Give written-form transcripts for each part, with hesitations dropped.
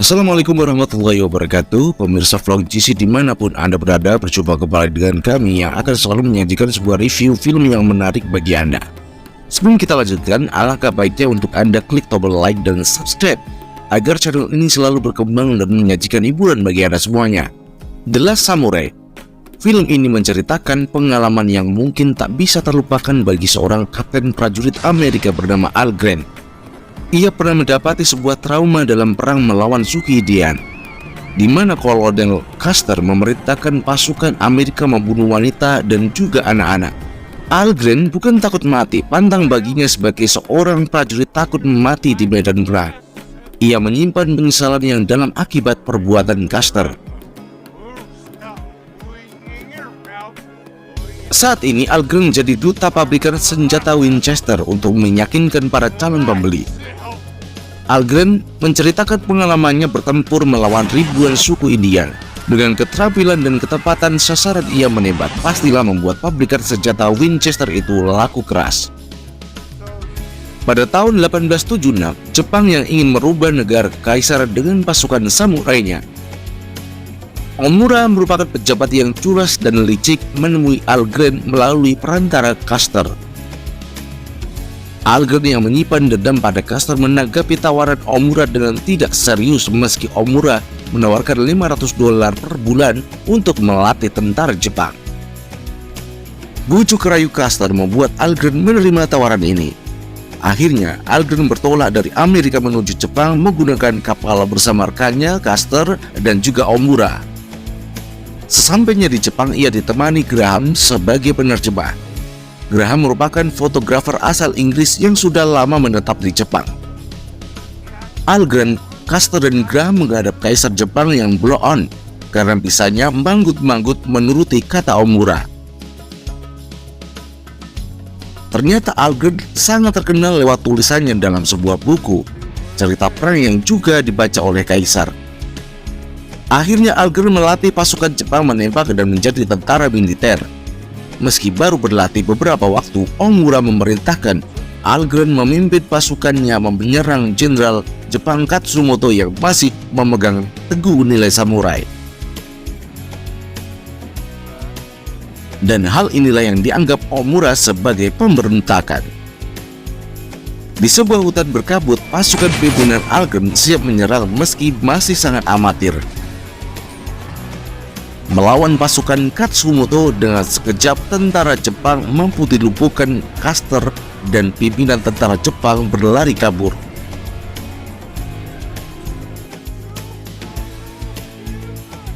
Assalamualaikum warahmatullahi wabarakatuh. Pemirsa vlog GC dimanapun Anda berada, berjumpa kembali dengan kami yang akan selalu menyajikan sebuah review film yang menarik bagi Anda. Sebelum kita lanjutkan, alangkah baiknya untuk Anda klik tombol like dan subscribe agar channel ini selalu berkembang dan menyajikan hiburan bagi Anda semuanya. The Last Samurai. Film ini menceritakan pengalaman yang mungkin tak bisa terlupakan bagi seorang kapten prajurit Amerika bernama Al Grant. Ia pernah mendapati sebuah trauma dalam perang melawan suku Indian, di mana Kolonel Custer memerintahkan pasukan Amerika membunuh wanita dan juga anak-anak. Al Grant bukan takut mati, pantang baginya sebagai seorang prajurit takut mati di medan perang. Ia menyimpan penyesalan yang dalam akibat perbuatan Custer. Saat ini Al Grant menjadi duta pabrikan senjata Winchester untuk meyakinkan para calon pembeli. Al Grant menceritakan pengalamannya bertempur melawan ribuan suku Indian. Dengan keterampilan dan ketepatan sasaran ia menembak, pastilah membuat pabrikan senjata Winchester itu laku keras. Pada tahun 1876, Jepang yang ingin merubah negara kaisar dengan pasukan samurainya. Omura merupakan pejabat yang culas dan licik menemui Al Grant melalui perantara Custer. Al Grant yang menyimpan dendam pada Custer menanggapi tawaran Omura dengan tidak serius meski Omura menawarkan $500 per bulan untuk melatih tentara Jepang. Bujuk rayu Custer membuat Al Grant menerima tawaran ini. Akhirnya Al Grant bertolak dari Amerika menuju Jepang menggunakan kapal bersama rekannya Custer dan juga Omura. Sesampainya di Jepang ia ditemani Graham sebagai penerjemah. Graham merupakan fotografer asal Inggris yang sudah lama menetap di Jepang. Al Grant, Custer dan Graham menghadap kaisar Jepang yang blow on karena bisanya manggut-manggut menuruti kata Omura. Ternyata Al Grant sangat terkenal lewat tulisannya dalam sebuah buku cerita perang yang juga dibaca oleh kaisar. Akhirnya Al Grant melatih pasukan Jepang menembak dan menjadi tentara militer. Meski baru berlatih beberapa waktu, Omura memerintahkan Al Grant memimpin pasukannya menyerang Jenderal Jepang Katsumoto yang masih memegang teguh nilai samurai. Dan hal inilah yang dianggap Omura sebagai pemberontakan. Di sebuah hutan berkabut, pasukan pimpinan Al Grant siap menyerang meski masih sangat amatir. Melawan pasukan Katsumoto, dengan sekejap tentara Jepang mampu dilumpuhkan Custer dan pimpinan tentara Jepang berlari kabur.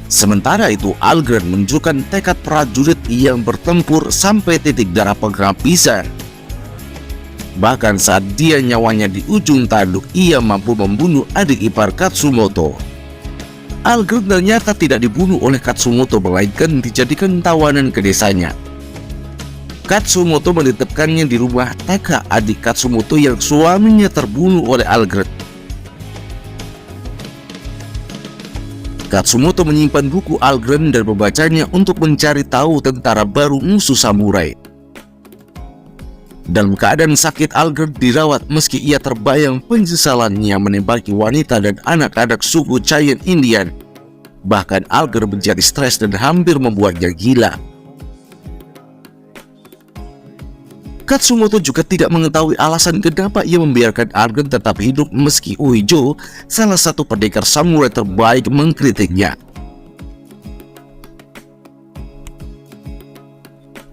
Sementara itu Al Grant menunjukkan tekad prajurit yang bertempur sampai titik darah penghabisan. Bahkan saat dia nyawanya di ujung tanduk, ia mampu membunuh adik ipar Katsumoto. Al Grant ternyata tidak dibunuh oleh Katsumoto, melainkan dijadikan tawanan ke desanya. Katsumoto menitipkannya di rumah Taka, adik Katsumoto yang suaminya terbunuh oleh Al Grant. Katsumoto menyimpan buku Al Grant dan membacanya untuk mencari tahu tentara baru musuh samurai. Dalam keadaan sakit, Al Grant dirawat meski ia terbayang penyesalannya menembaki wanita dan anak-anak suku Giant Indian. Bahkan Al Grant menjadi stres dan hampir membuatnya gila. Katsumoto juga tidak mengetahui alasan kenapa ia membiarkan Al Grant tetap hidup meski Uijo, salah satu pendekar samurai terbaik, mengkritiknya.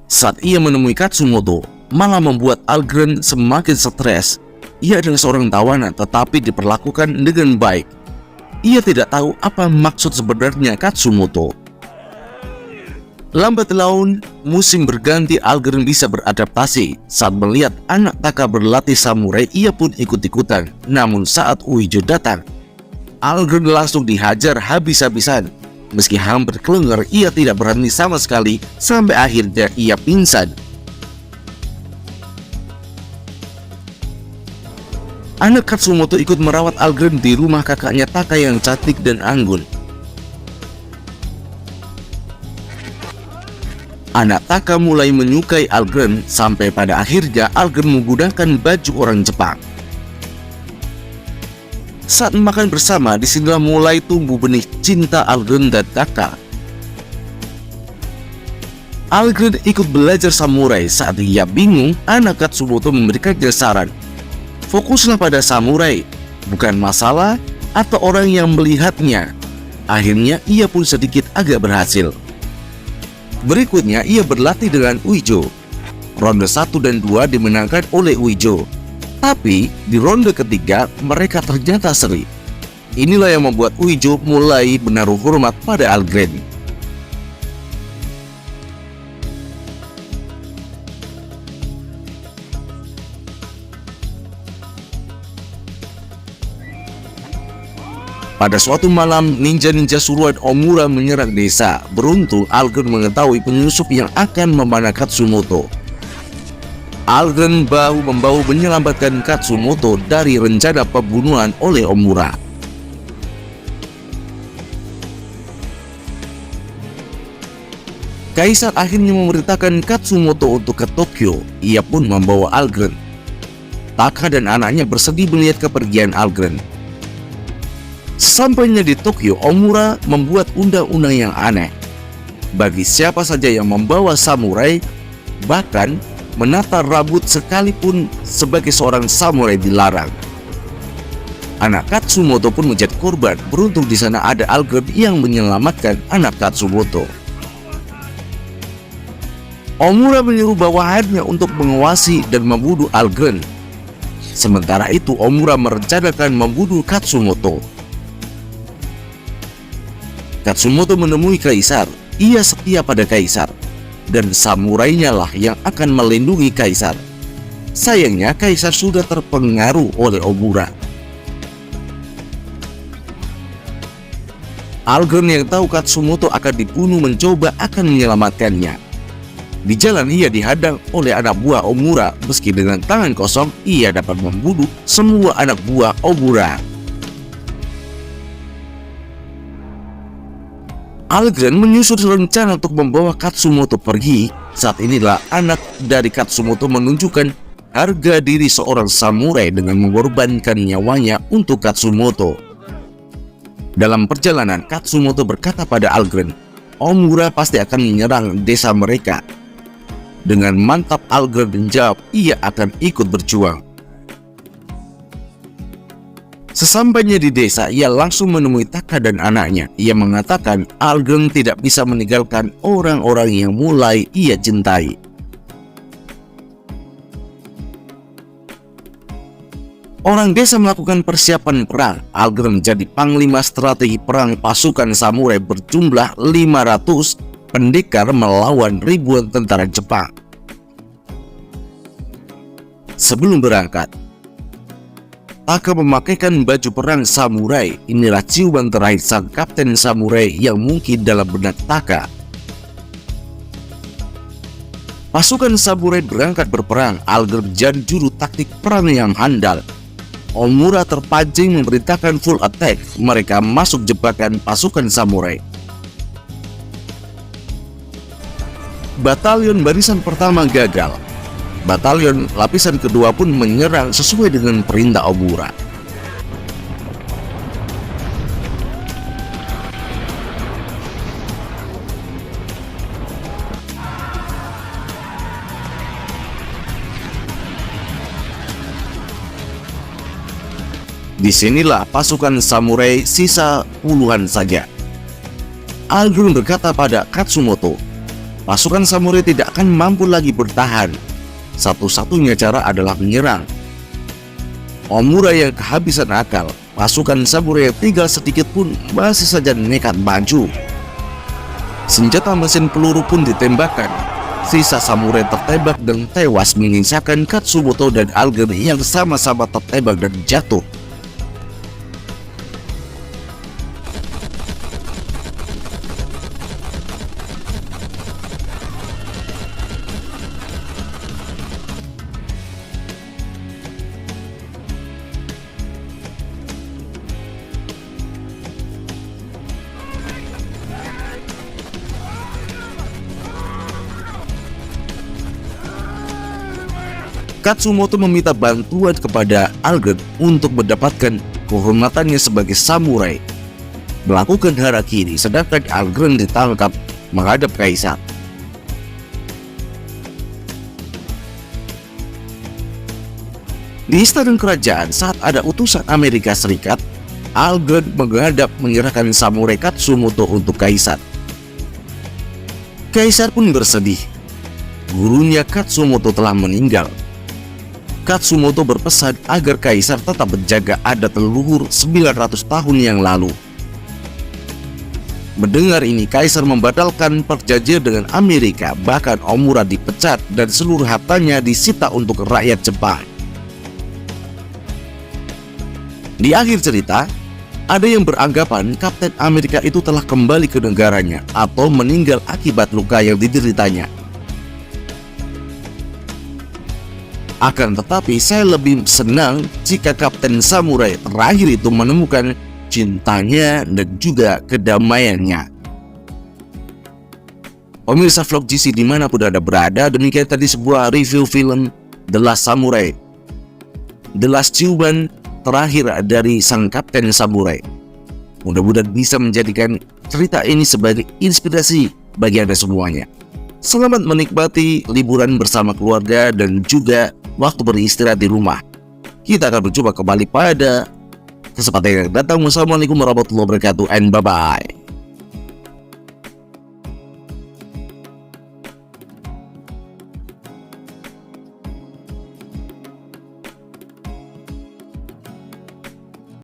Saat ia menemui Katsumoto, malah membuat Al Grant semakin stres. Ia adalah seorang tawanan tetapi diperlakukan dengan baik. Ia tidak tahu apa maksud sebenarnya Katsumoto. Lambat laun, musim berganti, Al Grant bisa beradaptasi. Saat melihat anak Taka berlatih samurai, ia pun ikut-ikutan. Namun saat Uijo datang, Al Grant langsung dihajar habis-habisan. Meski hampir kelengar, ia tidak berhenti sama sekali sampai akhirnya ia pingsan. Anak Katsumoto ikut merawat Al Grant di rumah kakaknya Taka yang cantik dan anggun. Anak Taka mulai menyukai Al Grant sampai pada akhirnya Al Grant menggunakan baju orang Jepang. Saat makan bersama, disinilah mulai tumbuh benih cinta Algren dan Taka. Algren ikut belajar samurai. Saat ia bingung, anak Katsumoto memberikannya saran. Fokuslah pada samurai, bukan masalah atau orang yang melihatnya. Akhirnya ia pun sedikit agak berhasil. Berikutnya ia berlatih dengan Uijo. Ronde 1 dan 2 dimenangkan oleh Uijo. Tapi di ronde ketiga mereka ternyata seri. Inilah yang membuat Uijo mulai menaruh hormat pada Algren. Pada suatu malam, ninja-ninja suruhan Omura menyerang desa. Beruntung Algren mengetahui penyusup yang akan memanah Katsumoto. Algren bahu-membahu menyelamatkan Katsumoto dari rencana pembunuhan oleh Omura. Kaisar akhirnya memerintahkan Katsumoto untuk ke Tokyo. Ia pun membawa Algren. Taka dan anaknya bersedih melihat kepergian Algren. Sampainya di Tokyo, Omura membuat undang-undang yang aneh. Bagi siapa saja yang membawa samurai, bahkan menata rambut sekalipun sebagai seorang samurai dilarang. Anak Katsumoto pun menjadi korban. Beruntung di sana ada Algren yang menyelamatkan anak Katsumoto. Omura menyuruh bawahannya untuk mengawasi dan membunuh Algren. Sementara itu Omura merencanakan membunuh Katsumoto. Katsumoto menemui kaisar. Ia setia pada kaisar, dan samurainya lah yang akan melindungi kaisar. Sayangnya kaisar sudah terpengaruh oleh Omura. Algren yang tahu Katsumoto akan dibunuh mencoba akan menyelamatkannya. Di jalan ia dihadang oleh anak buah Omura. Meski dengan tangan kosong, ia dapat membunuh semua anak buah Omura. Algren menyusun rencana untuk membawa Katsumoto pergi. Saat inilah anak dari Katsumoto menunjukkan harga diri seorang samurai dengan mengorbankan nyawanya untuk Katsumoto. Dalam perjalanan, Katsumoto berkata pada Algren, Omura pasti akan menyerang desa mereka. Dengan mantap Algren menjawab, ia akan ikut berjuang. Sesampainya di desa, ia langsung menemui Taka dan anaknya. Ia mengatakan Algren tidak bisa meninggalkan orang-orang yang mulai ia cintai. Orang desa melakukan persiapan perang. Algren menjadi panglima strategi perang pasukan samurai berjumlah 500 pendekar melawan ribuan tentara Jepang. Sebelum berangkat, Taka memakaikan baju perang samurai. Inilah ciuman terakhir sang kapten samurai yang mungkin dalam benak Taka. Pasukan samurai berangkat berperang. Algren menjadi juru taktik perang yang handal. Omura terpancing memerintahkan full attack. Mereka masuk jebakan pasukan samurai. Batalion barisan pertama gagal. Batalion lapisan kedua pun menyerang sesuai dengan perintah Omura. Disinilah pasukan samurai sisa puluhan saja. Algren berkata pada Katsumoto, pasukan samurai tidak akan mampu lagi bertahan. Satu-satunya cara adalah menyerang. Omura yang kehabisan akal. Pasukan samurai yang tinggal sedikit pun masih saja nekat maju. Senjata mesin peluru pun ditembakkan. Sisa samurai tertembak dan tewas, menyisakan Katsumoto dan Algren yang sama-sama tertembak dan jatuh. Katsumoto meminta bantuan kepada Algren untuk mendapatkan kehormatannya sebagai samurai, melakukan harakiri, sedangkan Algren ditangkap menghadap kaisar. Di istana kerajaan, saat ada utusan Amerika Serikat, Algren menghadap menyerahkan samurai Katsumoto untuk kaisar. Kaisar pun bersedih. Gurunya Katsumoto telah meninggal. Katsumoto berpesan agar kaisar tetap menjaga adat leluhur 900 tahun yang lalu. Mendengar ini, kaisar membatalkan perjanjian dengan Amerika, bahkan Omura dipecat dan seluruh hartanya disita untuk rakyat Jepang. Di akhir cerita, ada yang beranggapan Kapten Amerika itu telah kembali ke negaranya atau meninggal akibat luka yang dideritanya. Akan tetapi, saya lebih senang jika Kapten Samurai terakhir itu menemukan cintanya dan juga kedamaiannya. Pemirsa vlog GC dimanapun Anda berada, demikian tadi sebuah review film The Last Samurai, The Last Chuban terakhir dari sang Kapten Samurai. Mudah-mudahan bisa menjadikan cerita ini sebagai inspirasi bagi Anda semuanya. Selamat menikmati liburan bersama keluarga dan juga waktu beristirahat di rumah. Kita akan berjumpa kembali pada kesempatan yang datang. Wassalamualaikum warahmatullahi wabarakatuh and bye-bye.